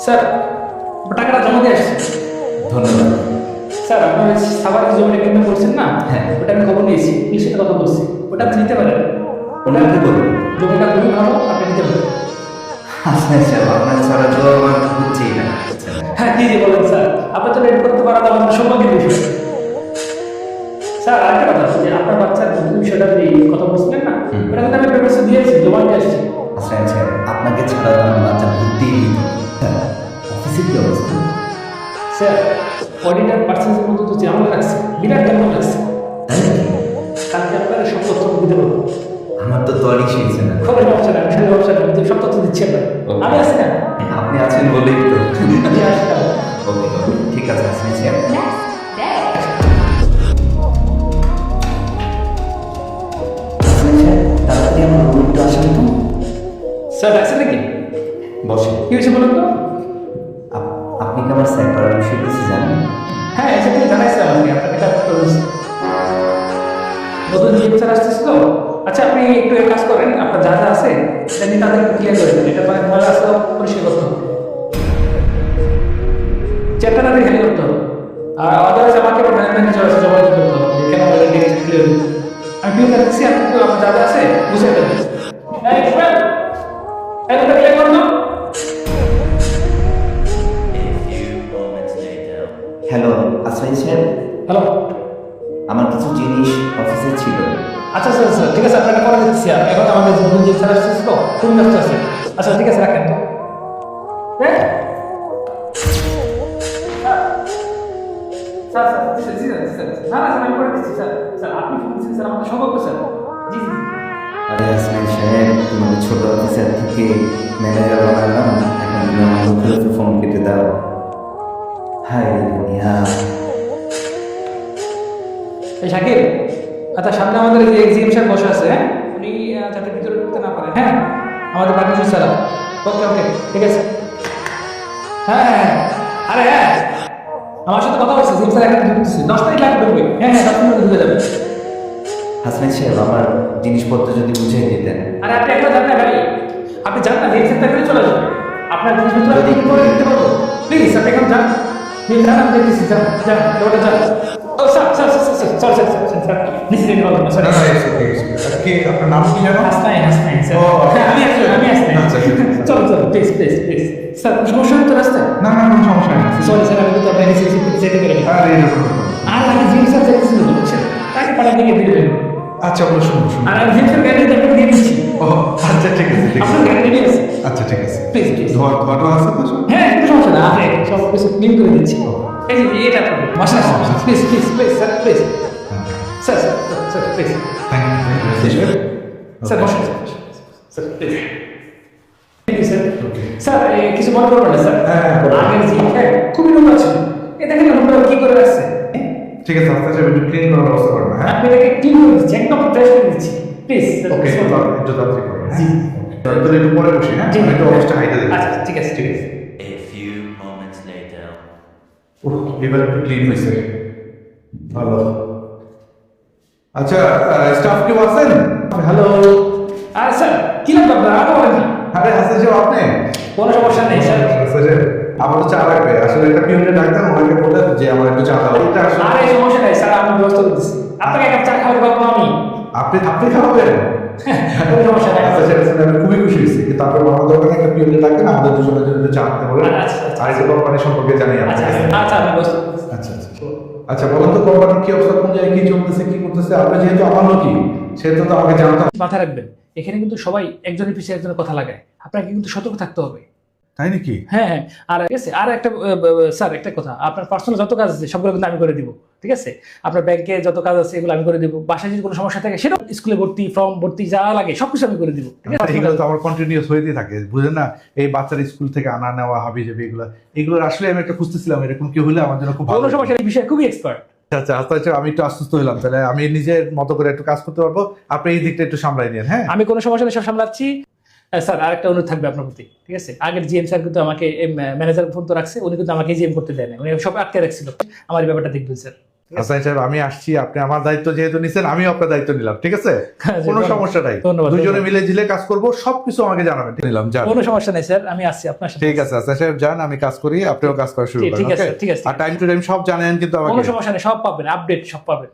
Sir টাকাটা জমা দিয়ে আসছি। ধন্যবাদ। স্যার আপনার সাবার জমিটা কিন্তু করছেন না, হ্যাঁ। ওটা আমি খবর নিয়েছি, পুলিশের সাথে কথা বলছি, ওটা আপনি নিতে পারেন। ওটা কি করবেন? জমিটা খুবই ভালো, আপনি নিতে পারেন। আচ্ছা আচ্ছা, আপনার ছাড়া তো আমার হচ্ছেই না। হ্যাঁ জি জি বলেন স্যার, আপনি তো রেড করতে পারেন, আমাদের সৌভাগ্যের বিষয়। স্যার আরেকটা কথা আছে যে আপনার বাচ্চার ভর্তির বিষয়টা যে কথা বলছিলেন না, ওটা কিন্তু আমি পেপারসে দিয়েছি, জমা দিয়ে আসছি। আচ্ছা আচ্ছা, আপনাকে ছাড়া তো আমার বাচ্চা ভর্তি অফিসে কি অবস্থা? স্যার অডিটার পার্সেন্টের মধ্যে তো জামা লাগছে, বিরাট জামা লাগছে। তাই নাকি? কালকে আপনারা সব তথ্য দিতে পারবো। আমার তো তরই শিখছে না। খবর সমস্যা না, আমি সমস্যা না, সব তথ্য দিচ্ছি আপনার। আমি আছি না, আপনি আছেন বলেই তো। আমি আসলাম। ওকে ওকে, ঠিক আছে আসেন। তাড়াতাড়ি আমার রুমে একটু আসেন তো। স্যার আছে নাকি? বসে। কি হয়েছে বলুন তো? আপনি কি আমার স্যার করার বিষয়ে কিছু জানেন? হ্যাঁ এসে থেকে জানাইছে আমাকে, আপনাকে কাজ করছি। নতুন জিম স্যার আসতেছিল। আচ্ছা আপনি একটু এক কাজ করেন, আপনার যা যা আছে সেটা নিয়ে তাদেরকে ক্লিয়ার করে দেন, এটা মানে ময়লা আসলে পরিষ্কার করতে হবে, চেকটা তাদের হ্যান্ড করতে হবে। আর আদারওয়াইজ আমাকে ম্যানেজার আছে জমা দিতে করতে হবে, কেন আমাদের ডেট ক্লিয়ার। আমি বিল রাখছি, আপনি তো আপনার যা যা আছে বুঝে ফেলবেন। এই শুনেন, এই কথা ক্লিয়ার করুন। হ্যালো আসমাই স্যার, হ্যালো। আমার কিছু জিনিস অফিসে ছিল। আচ্ছা স্যার স্যার ঠিক আছে, আপনাকে করে দিচ্ছি। আর এখন আমাদের নতুন জিম স্যার আসতেছে তো, খুবই ব্যস্ত আছে। আচ্ছা ঠিক আছে, রাখেন তো। হ্যাঁ স্যার স্যার জি জি স্যার, না না স্যার আমি করে দিচ্ছি স্যার। স্যার আপনি ফোন দিচ্ছেন স্যার, আমাদের সৌভাগ্য স্যার। জি জি। আরে আসমাই সাহেব, তোমাকে ছোট অফিসার থেকে ম্যানেজার বানালাম, এখন তুমি আমার মুখে মুখে ফোন কেটে দাও। হাই দুনিয়া। এই শাকিব, আচ্ছা সামনে আমাদের যে এক্সিএম স্যার বসে আছে, হ্যাঁ উনি যাতে ভিতরে ঢুকতে না পারে, হ্যাঁ আমাদের পার্টনারশিপ স্যার। ওকে ওকে ঠিক আছে। হ্যাঁ হ্যাঁ আরে হ্যাঁ, আমার সাথে কথা বলছে জিম স্যার, এখন ঢুকতেছে, 10 মিনিট লাগবে ঢুকবে। হ্যাঁ হ্যাঁ 10 মিনিট ঢুকে যাবে। হাসনাই সাহেব, আমার জিনিসপত্র যদি বুঝিয়ে দিতেন। আরে আপনি একবার জান না ভাই, আপনি জান না জিম স্যার করে চলে যাবে, আপনার জিনিসপত্র আপনি কি করে দিতে পারবো? প্লিজ আপনি এখন যান, জিম স্যার আমি দেখতেছি, যান যান ওটা যান। ও sir sir sir sir sir sir sir sir নিশ্চিত বলবেন না স্যার। না, না, it's okay, it's okay. কি আপনার নাম কি জানো? হাসনাইন হাসনাইন স্যার। ও, হ্যাঁ আমি আসলাম, আমি আসলাম। আচ্ছা, ঠিক আছে। চলো চলো প্লিজ প্লিজ প্লিজ। স্যার কোনো সমস্যা হতো রাস্তায়? না না, কোনো সমস্যা নেই। সরি স্যার, আমি তো আপনার নিচে যেতে পারি। আরে এরকম ব্যাপার না। আর আমি জিম স্যার যেতেছিল বুঝছেন, তাকে পাড়া দিয়ে দিলেন। আচ্ছা বলো, শুনুন শুনুন। আর আমি জিম স্যার গাড়ি আপনাকে দিয়ে দিচ্ছি, ও আচ্ছা, ঠিক আছে ঠিক আপনার আছে। গাড়ি রেডি আছে। আচ্ছা ঠিক আছে। Please please. ধোয়াটো আছে তো সব? হ্যাঁ কোনো সমস্যা না, আরে সব কিছু ক্লিন করে দিচ্ছি। এই যে এটা আপনার মাসা please please please sir please. Sir sir sir please. Thank you. Sir বসুন sir please. Thank you sir. Okay. Sir কিছু মনে করবেন না স্যার, হ্যাঁ, হ্যাঁ, বলুন। আগের জিম খুবই নোংরা ছিল, এ দেখেন নোংরা কি করে রাখছে। ঠিক আছে, আস্তে আস্তে একটু ক্লিন করার ব্যবস্থা করবেন, হ্যাঁ? আপনি এটাকে ক্লিন করে দিচ্ছি, একদম ফ্রেশ করে দিচ্ছি প্লিজ। ওকে, একটু তাড়াতাড়ি করবেন, জি। হ্যাঁ? তাহলে একটু পরে বসি, হ্যাঁ? জি। আমি একটু অবস্থা হাইতে দিই। আচ্ছা ঠিক আছে ঠিক আছে। A few moments later. ওহ, এবার একটু ক্লিন হয়েছে, ভালো। আচ্ছা, স্টাফ কেউ আছেন? হ্যালো। আর স্যার কি লাগবে আপনার, আর বলেন না। আরে হাসান সাহেব, আপনি? কোনো সমস্যা নেই স্যার। হাসান সাহেব, আমার তো চা লাগবে। আসলে একটা পিউনে ডাকতাম, ওনাকে বলে যে আমার একটু চা দাও। এটা আসলে আরে সমস্যা নেই স্যার, আমি ব্যবস্থা করতেছি, আপনাকে এক কাপ চা খাওয়াতে পারবো আমি। আপনি খাওয়াবেন? কোনো সমস্যা নেই। আচ্ছা ঠিক আছে, আমি খুবই খুশি হয়েছি। কিন্তু তারপর আমার দোকানে একটা পিউনে ডাকবেন, আমাদের দুজনের জন্য একটু চা আনতে বলেন। আচ্ছা, আচ্ছা। আর এই কোম্পানি সম্পর্কে জানি আচ্ছা আপনাকে। আচ্ছা আমি ব্যবস্থা করতেছি। আচ্ছা আচ্ছা আচ্ছা, বলুন তো কোম্পানির কি অবস্থা, কোন জায়গায় কি চলতেছে, কি করতেছে? আপনি যেহেতু আমার লোকই, সেহেতু তো আমাকে জানতাম। মাথায় রাখবেন, এখানে কিন্তু সবাই একজনের পিছিয়ে একজনের কথা লাগায়, আপনাকে কিন্তু সতর্ক থাকতে হবে। তাই নাকি? হ্যাঁ হ্যাঁ। আর ঠিক আছে, আর একটা স্যার একটা কথা, আপনার পার্সোনাল যত কাজ আছে সবগুলো কিন্তু আমি করে দিব, ঠিক আছে? আপনার ব্যাংকে যত কাজ আছে এগুলো আমি করে দিব, বাসায় যদি কোনো সমস্যা থাকে সেটা, স্কুলে ভর্তি, ফর্ম ভর্তি, যা লাগে সবকিছু আমি করে দিব, ঠিক আছে? এগুলো তো আমার কন্টিনিউস হয়েই থাকে, বুঝলেন না? এই বাচ্চার স্কুল থেকে আনা নেওয়া, হাবি যাবে, এগুলো আসলে আমি একটা খুঁজতেছিলাম, এরকম কি হলে আমার জন্য খুব ভালো কোনো হতো। সমস্যা এই বিষয়ে খুবই এক্সপার্ট। আচ্ছা আচ্ছা আচ্ছা, আমি একটু আশ্বস্ত হলাম, তাহলে আমি নিজের মতো করে একটু কাজ করতে পারবো। আপনি এই দিকটা একটু সামলাই নিন, হ্যাঁ? আমি কোনো সমস্যা নেই, সব সামলাচ্ছি। স্যার আরেকটা অনুরোধ থাকবে আপনার প্রতি, ঠিক আছে? আগের জিএম স্যার কিন্তু আমাকে ম্যানেজার ফোন তো রাখছে, উনি কিন্তু আমাকে জিএম করতে দেয় না, উনি সব আটকে রাখছিল, আমার এই ব্যাপারটা দেখবেন স্যার। হাসান সাহেব আমি আসছি, আপনি আমার দায়িত্ব যেহেতু নিছেন আমিও আপনার দায়িত্ব নিলাম, ঠিক আছে? জি, কোনো ধন্যবাদ। সমস্যা নাই, ধন্যবাদ, দুজনে ধন্যবাদ। মিলে ঝিলে কাজ করব, সবকিছু আমাকে জানাবেন। নিলাম, যান। কোনো সমস্যা নেই স্যার, আমি আসছি আপনার সাথে। ঠিক আছে হাসান সাহেব, যান, আমি কাজ করি, আপনিও কাজ করা শুরু ঠিক করেন, আছে, ওকে? ঠিক আছে। আর টাইম টু টাইম সব জানেন কিন্তু কোনো আমাকে। সমস্যা নেই, সব পাবেন, আপডেট সব পাবেন।